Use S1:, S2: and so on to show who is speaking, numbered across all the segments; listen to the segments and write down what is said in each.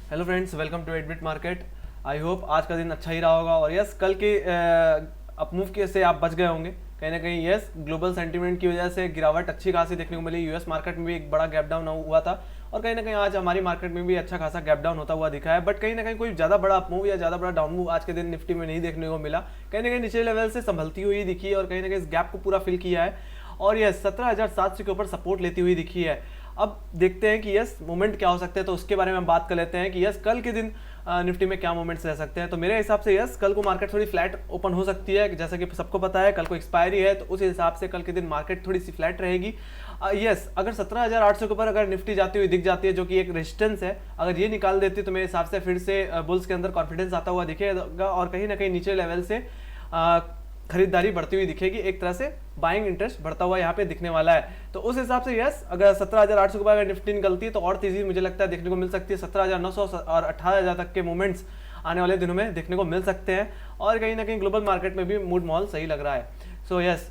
S1: Hello friends, welcome to Adbit market. I hope आज का दिन अच्छा ही रहा होगा और यस कल के अपमूव के से आप बच गए होंगे कहीं ना कहीं। यस ग्लोबल सेंटीमेंट की वजह से गिरावट अच्छी खासी देखने को मिली। यूएस मार्केट में भी एक बड़ा गैप डाउन हुआ था और कहीं ना कहीं आज हमारी मार्केट में भी अच्छा खासा गैप डाउन होता हुआ दिखा है। बट कहीं ना कहीं कोई ज़्यादा बड़ा अपमूव या ज़्यादा बड़ा डाउन मूव आज के दिन निफ्टी में नहीं देखने को मिला। कहीं ना कहीं निचले लेवल से संभलती हुई दिखी और कहीं ना कहीं इस गैप को पूरा फिल किया है और यस 17,700 के ऊपर सपोर्ट लेती हुई दिखी है। अब देखते हैं कि यस मोमेंट क्या हो सकते हैं, तो उसके बारे में हम बात कर लेते हैं कि यस कल के दिन निफ्टी में क्या मोमेंट्स रह सकते हैं। तो मेरे हिसाब से यस कल को मार्केट थोड़ी फ्लैट ओपन हो सकती है, जैसा कि सबको पता है कल को एक्सपायरी है, तो उस हिसाब से कल के दिन मार्केट थोड़ी सी फ्लैट रहेगी। यस अगर 17,800 के ऊपर अगर निफ्टी जाती हुई दिख जाती है, जो कि एक रेजिस्टेंस है, अगर ये निकाल देती है तो मेरे हिसाब से फिर से बुल्स के अंदर कॉन्फिडेंस आता हुआ दिखेगा और कहीं ना कहीं नीचे लेवल से खरीदारी बढ़ती हुई दिखेगी। एक तरह से बाइंग इंटरेस्ट बढ़ता हुआ यहाँ पे दिखने वाला है। तो उस हिसाब से यस अगर 17,800 के बाद अगर निफ्टी निकलती है तो और तेजी मुझे लगता है देखने को मिल सकती है। 17,900 और 18,000 तक के मूवमेंट्स आने वाले दिनों में देखने को मिल सकते हैं और कहीं ना कहीं ग्लोबल मार्केट में भी मूड माहौल सही लग रहा है। सो यस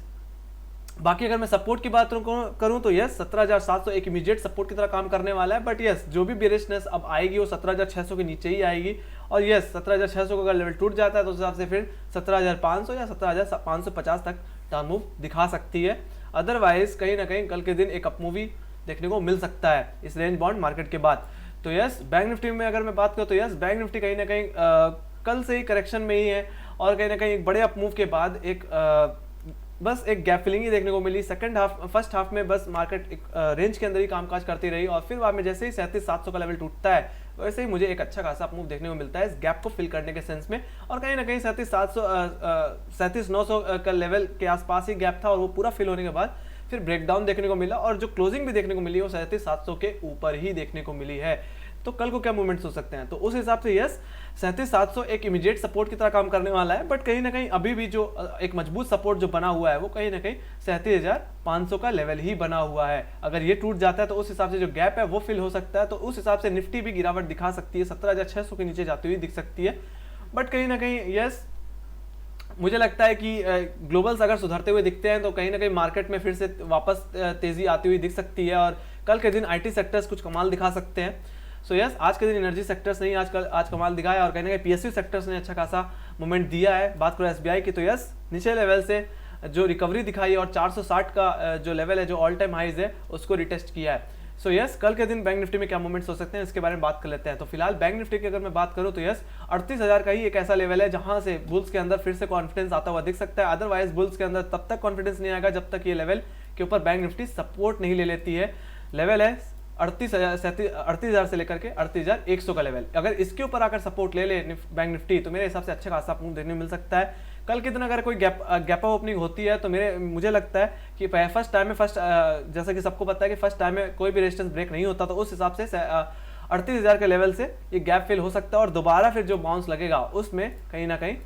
S1: बाकी अगर मैं सपोर्ट की बात करूं तो यस 17,700 एक इमीडिएट सपोर्ट की तरह काम करने वाला है। बट यस जो भी बेरिशनेस अब आएगी वो 17,600 के नीचे ही आएगी और यस 17,600 का अगर लेवल टूट जाता है तो उस हिसाब से फिर 17,500 या 17,550 तक डाउन मूव दिखा सकती है। अदरवाइज कहीं ना कहीं कल के दिन एक अपमूवी देखने को मिल सकता है इस रेंज बाउंड मार्केट के बाद। तो यस बैंक निफ्टी में अगर मैं बात करूँ तो यस बैंक निफ्टी कहीं ना कहीं कल से ही करेक्शन में ही है और कहीं ना कहीं एक बड़े अपमूव के बाद एक बस एक गैप फिलिंग ही देखने को मिली। फर्स्ट हाफ में बस मार्केट एक रेंज के अंदर ही कामकाज करती रही और फिर बाद में जैसे ही 37,700 का लेवल टूटता है वैसे ही मुझे एक अच्छा खासा मूव देखने को मिलता है इस गैप को फिल करने के सेंस में। और कहीं ना कहीं 37,900 का लेवल के आसपास ही गैप था और वो पूरा फिल होने के बाद फिर ब्रेकडाउन देखने को मिला और जो क्लोजिंग भी देखने को मिली वो 37,700 के ऊपर ही देखने को मिली है। तो कल को क्या मूवमेंट्स हो सकते हैं, तो उस हिसाब से यस 37,700 एक इमीडिएट सपोर्ट की तरह काम करने वाला है। बट कहीं ना कहीं अभी भी जो एक मजबूत सपोर्ट जो बना हुआ है वो कहीं ना कहीं 37,500 का लेवल ही बना हुआ है। अगर ये टूट जाता है तो उस हिसाब से जो गैप है वो फिल हो सकता है। तो उस हिसाब से निफ्टी भी गिरावट दिखा सकती है, 17,600 के नीचे जाती हुई दिख सकती है। बट कहीं ना कहीं यस मुझे लगता है कि ग्लोबल्स अगर सुधरते हुए दिखते हैं तो कहीं ना कहीं मार्केट में फिर से वापस तेजी आती हुई दिख सकती है और कल के दिन आईटी सेक्टर्स कुछ कमाल दिखा सकते हैं। सो यस आज के दिन एनर्जी सेक्टर्स ने आज कमाल दिखाया और कहीं ना कहीं पीएसयू सेक्टर्स ने अच्छा खासा मोमेंट दिया है। बात करो एसबीआई की तो यस नीचे लेवल से जो रिकवरी दिखाई और 460 का जो लेवल है जो ऑल टाइम हाइज है उसको रिटेस्ट किया है। सो यस कल के दिन बैंक निफ्टी में क्या मूवमेंट्स हो सकते हैं इसके बारे में बात कर लेते हैं। तो फिलहाल बैंक निफ्टी की अगर मैं बात करूं तो यस 38,000 का ही एक ऐसा लेवल है जहां से बुल्स के अंदर फिर से कॉन्फिडेंस आता हुआ दिख सकता है। अदरवाइज बुल्स के अंदर तब तक कॉन्फिडेंस नहीं आएगा जब तक ये लेवल के ऊपर बैंक निफ्टी सपोर्ट नहीं ले लेती है। लेवल है 38,000 से लेकर के 38,100 का लेवल। अगर इसके ऊपर आकर सपोर्ट ले ले बैंक निफ्टी तो मेरे हिसाब से अच्छा खासा मूव देखने को मिल सकता है। कल के दिन अगर कोई गैप ओपनिंग होती है तो मुझे लगता है कि फर्स्ट टाइम में जैसा कि सबको पता है कि फर्स्ट टाइम में कोई भी रेजिस्टेंस ब्रेक नहीं होता, तो उस हिसाब से 38,000 के लेवल से ये गैप फिल हो सकता है और दोबारा फिर जो बाउंस लगेगा उसमें कहीं ना कहीं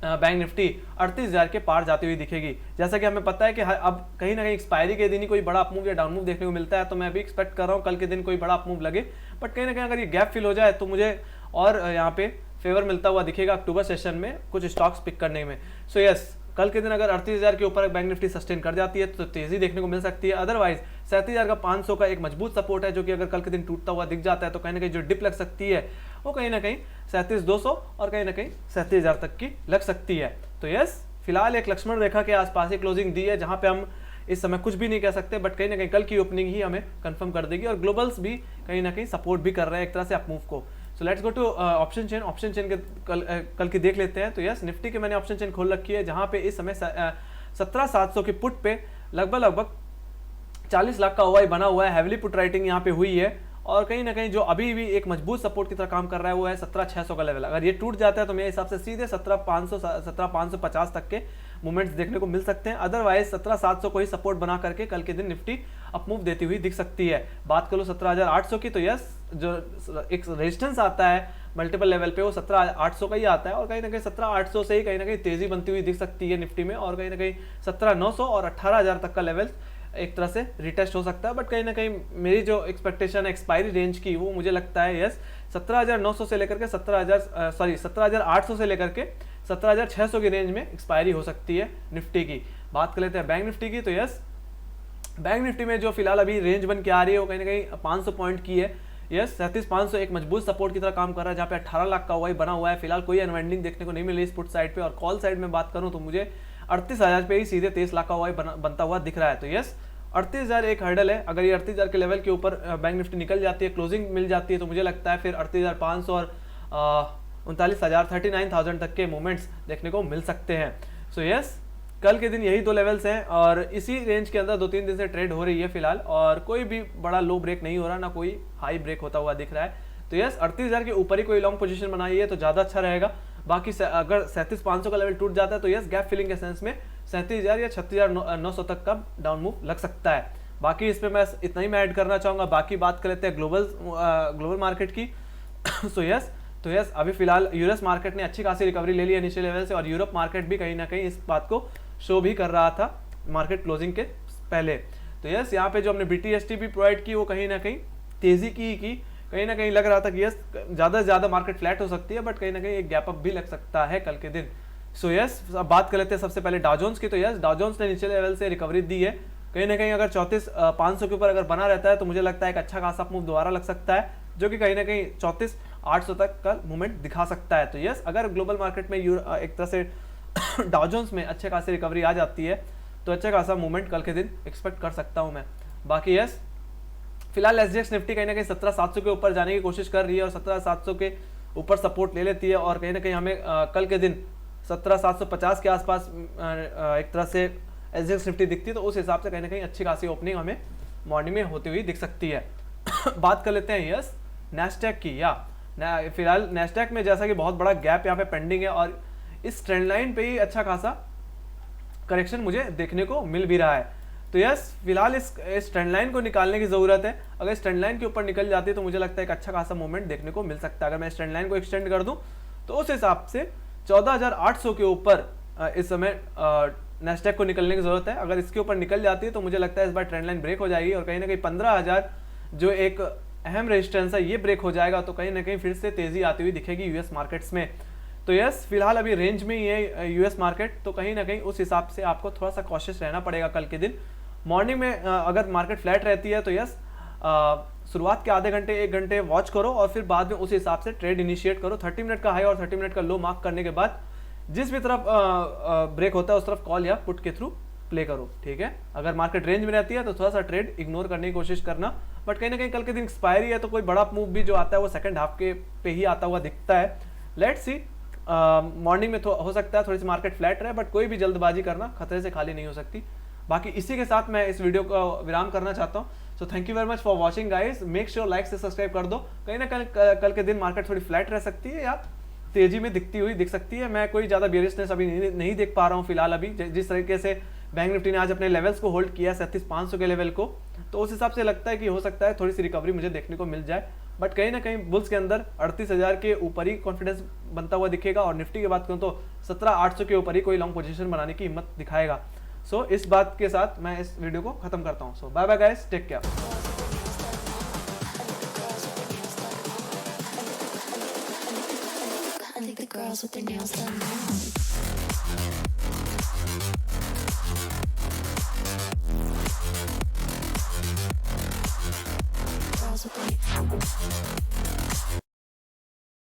S1: बैंक निफ्टी 38,000 के पार जाती हुई दिखेगी। जैसा कि हमें पता है कि अब कहीं ना कहीं एक्सपायरी के दिन ही कोई बड़ा अपमूव या डाउन मूव देखने को मिलता है, तो मैं भी एक्सपेक्ट कर रहा हूँ कल के दिन कोई बड़ा अपमूव लगे। बट कहीं ना कहीं अगर ये गैप फिल हो जाए तो मुझे और यहाँ पे फेवर मिलता हुआ दिखेगा अक्टूबर सेशन में कुछ स्टॉक्स पिक करने में। सो यस कल के दिन अगर 38,000 के ऊपर बैंक निफ्टी सस्टेन कर जाती है तो तेजी देखने को मिल सकती है। अदरवाइज 37,500 का एक मजबूत सपोर्ट है जो कि अगर कल के दिन टूटता हुआ दिख जाता है तो कहीं ना कहीं जो डिप लग सकती है वो कहीं ना कहीं 37,200 और कहीं ना कहीं 37,000 तक की लग सकती है। तो यस फिलहाल एक लक्ष्मण रेखा के आसपास ही क्लोजिंग दी है जहां पे हम इस समय कुछ भी नहीं कह सकते, बट कहीं ना कहीं कल की ओपनिंग ही हमें कंफर्म कर देगी और ग्लोबल्स भी कहीं ना कहीं सपोर्ट भी कर रहे हैं एक तरह से अपमूव को। So let's go to option chain के कल की देख लेते हैं। तो यस निफ्टी के मैंने ऑप्शन चेन खोल रखी है जहां पे इस समय 17,700 की पुट पे लगभग 40 लाख का ओआई बना हुआ है। हैविली पुट राइटिंग यहाँ पे हुई है और कहीं ना कहीं जो अभी भी एक मजबूत सपोर्ट की तरह काम कर रहा है वो है 17,600 का लेवल। अगर ये टूट जाता है तो मेरे हिसाब से सीधे 17,550 तक के मूवमेंट्स देखने को मिल सकते हैं। अदरवाइज 17,700 को ही सपोर्ट बना करके कल के दिन निफ्टी अपमूव देती हुई दिख सकती है। बात करो 17,800 की तो यस जो एक रेजिस्टेंस आता है मल्टीपल लेवल पे वो 17,800 का ही आता है और कहीं ना कहीं 17,800 से ही कहीं ना कहीं तेजी बनती हुई दिख सकती है निफ्टी में और कहीं ना कहीं 17,900 और 18,000 तक का लेवल एक तरह से रिटेस्ट हो सकता है। बट कहीं ना कहीं मेरी जो एक्सपेक्टेशन है एक्सपायरी रेंज की वो मुझे लगता है यस 17,900 से लेकर के 17,800 से लेकर के 17,600 की रेंज में एक्सपायरी हो सकती है निफ्टी की। बात कर लेते हैं बैंक निफ्टी की तो यस बैंक निफ्टी में जो फिलहाल अभी रेंज बन के आ रही है वो कहीं ना कहीं 500 पॉइंट की है। यस 37,500 एक मजबूत सपोर्ट की तरह काम कर रहा है, जहाँ पे 18 लाख का वाई बना हुआ है। फिलहाल कोई अनवाइंडिंग देखने को नहीं मिली इस पुट साइड पे। और कॉल साइड में बात करूँ तो मुझे 38,000 पे ही सीधे 23 लाख का वाई बनता हुआ दिख रहा है। तो यस 38,000 एक हर्डल है। अगर ये 38,000 के लेवल के ऊपर बैंक निफ्टी निकल जाती है, क्लोजिंग मिल जाती है, तो मुझे लगता है फिर 38,500 और 39,000 39,000 तक के मूवमेंट्स देखने को मिल सकते हैं। सो यस कल के दिन यही दो लेवल्स हैं और इसी रेंज के अंदर 2-3 दिन से ट्रेड हो रही है फिलहाल, और कोई भी बड़ा लो ब्रेक नहीं हो रहा, ना कोई हाई ब्रेक होता हुआ दिख रहा है। तो यस 38,000 के ऊपर ही कोई लॉन्ग पोजीशन बनाई है तो ज़्यादा अच्छा रहेगा। बाकी अगर 37,500 का लेवल टूट जाता है तो यस गैप फिलिंग के सेंस में 37,000 या 36,900 तक का डाउन मूव लग सकता है। बाकी इस पर मैं इतना ही मैं ऐड करना चाहूँगा। बाकी बात कर लेते हैं ग्लोबल मार्केट की। तो यस अभी फिलहाल यूएस मार्केट ने अच्छी खासी रिकवरी ले ली है इनिशियल लेवल से, और यूरोप मार्केट भी कहीं ना कहीं इस बात को शो भी कर रहा था मार्केट क्लोजिंग के पहले। तो यस यहाँ पे जो हमने BTST भी प्रोवाइड की वो कहीं ना कहीं तेजी की कहीं ना कहीं लग रहा था कि यस ज़्यादा से ज़्यादा मार्केट फ्लैट हो सकती है, बट कहीं ना कहीं एक गैप अप भी लग सकता है कल के दिन। सो यस अब बात कर लेते हैं सबसे पहले डाउ जोन्स की। तो यस डाउ जोन्स ने इनिशियल लेवल से रिकवरी दी है, कहीं ना कहीं अगर 34,500 के ऊपर अगर बना रहता है तो मुझे लगता है एक अच्छा खासा मूव दोबारा लग सकता है, जो कि कहीं ना कहीं 34,800 तक का मूवमेंट दिखा सकता है। तो यस अगर ग्लोबल मार्केट में एक तरह से डाउ जोन्स में अच्छे खासी रिकवरी आ जाती है तो अच्छा खासा मूवमेंट कल के दिन एक्सपेक्ट कर सकता हूं मैं। बाकी यस फिलहाल SGX निफ्टी कहीं ना कहीं 17,700 के ऊपर जाने की कोशिश कर रही है और 17,700 के ऊपर सपोर्ट ले लेती है, और कहीं ना कहीं हमें कल के दिन 17,750 के आसपास एक तरह से SGX निफ्टी दिखती है। तो उस हिसाब से कहीं ना कहीं अच्छी खासी ओपनिंग हमें मॉर्निंग में होती हुई दिख सकती है। बात कर लेते हैं यस नैस्डैक की। फिलहाल नैस्डैक में जैसा कि बहुत बड़ा गैप यहाँ पे पेंडिंग है और इस ट्रेंड लाइन पे ही अच्छा खासा करेक्शन मुझे देखने को मिल भी रहा है। तो यस फिलहाल इस ट्रेंड लाइन को निकालने की जरूरत है। अगर इस ट्रेंड लाइन के ऊपर निकल जाती है तो मुझे लगता है एक अच्छा खासा मूवमेंट देखने को मिल सकता है। अगर मैं इस ट्रेंड लाइन को एक्सटेंड कर दूं तो उस हिसाब से 14,800 के ऊपर इस समय नैस्डैक को निकलने की जरूरत है। अगर इसके ऊपर निकल जाती है तो मुझे लगता है इस बार ट्रेंड लाइन ब्रेक हो जाएगी और कहीं ना कहीं 15,000 जो एक अहम रेजिस्टेंस है ये ब्रेक हो जाएगा, तो कहीं ना कहीं फिर से तेजी आती हुई दिखेगी यूएस मार्केट्स में। तो यस फिलहाल अभी रेंज में ही है यूएस मार्केट, तो कहीं ना कहीं उस हिसाब से आपको थोड़ा सा कॉशियस रहना पड़ेगा कल के दिन। मॉर्निंग में अगर मार्केट फ्लैट रहती है तो यस शुरुआत के आधे घंटे 1 घंटे वॉच करो और फिर बाद में उस हिसाब से ट्रेड इनिशिएट करो। 30 मिनट का हाई और 30 मिनट का लो मार्क करने के बाद जिस भी तरफ ब्रेक होता है उस तरफ कॉल या पुट के थ्रू प्ले करो, ठीक है। अगर मार्केट रेंज में रहती है तो थोड़ा सा ट्रेड इग्नोर करने की कोशिश करना, बट कहीं ना कहीं कल के दिन एक्सपायरी है तो कोई बड़ा मूव भी जो आता है वो सेकंड हाफ के पे ही आता हुआ दिखता है। लेट्स सी मॉर्निंग में हो सकता है थोड़ी सी मार्केट फ्लैट रहे, बट कोई भी जल्दबाजी करना खतरे से खाली नहीं हो सकती। बाकी इसी के साथ मैं इस वीडियो को विराम करना चाहता हूँ। So thank you very much for watching guys. Make sure like से सब्सक्राइब कर दो। कहीं ना कल के दिन मार्केट थोड़ी फ्लैट रह सकती है या तेजी में दिखती हुई दिख सकती है। मैं कोई ज़्यादा बेरिशनेस अभी नहीं देख पा रहा हूँ फिलहाल। अभी जिस तरीके से बैंक निफ्टी ने आज अपने लेवल्स को होल्ड किया 37,500 के लेवल को, तो उस हिसाब से लगता है कि हो सकता है थोड़ी सी रिकवरी मुझे देखने को मिल जाए। बट कहीं ना कहीं बुल्स के अंदर 38,000 के ऊपर ही कॉन्फिडेंस बनता हुआ दिखेगा और निफ्टी की बात करूँ तो 17,800 के ऊपर ही कोई लॉन्ग पोजीशन बनाने की हिम्मत दिखाएगा। सो इस बात के साथ मैं इस वीडियो को खत्म करता हूँ। So bye bye guys, take care.
S2: I think the girls with their nails done now. Girls with their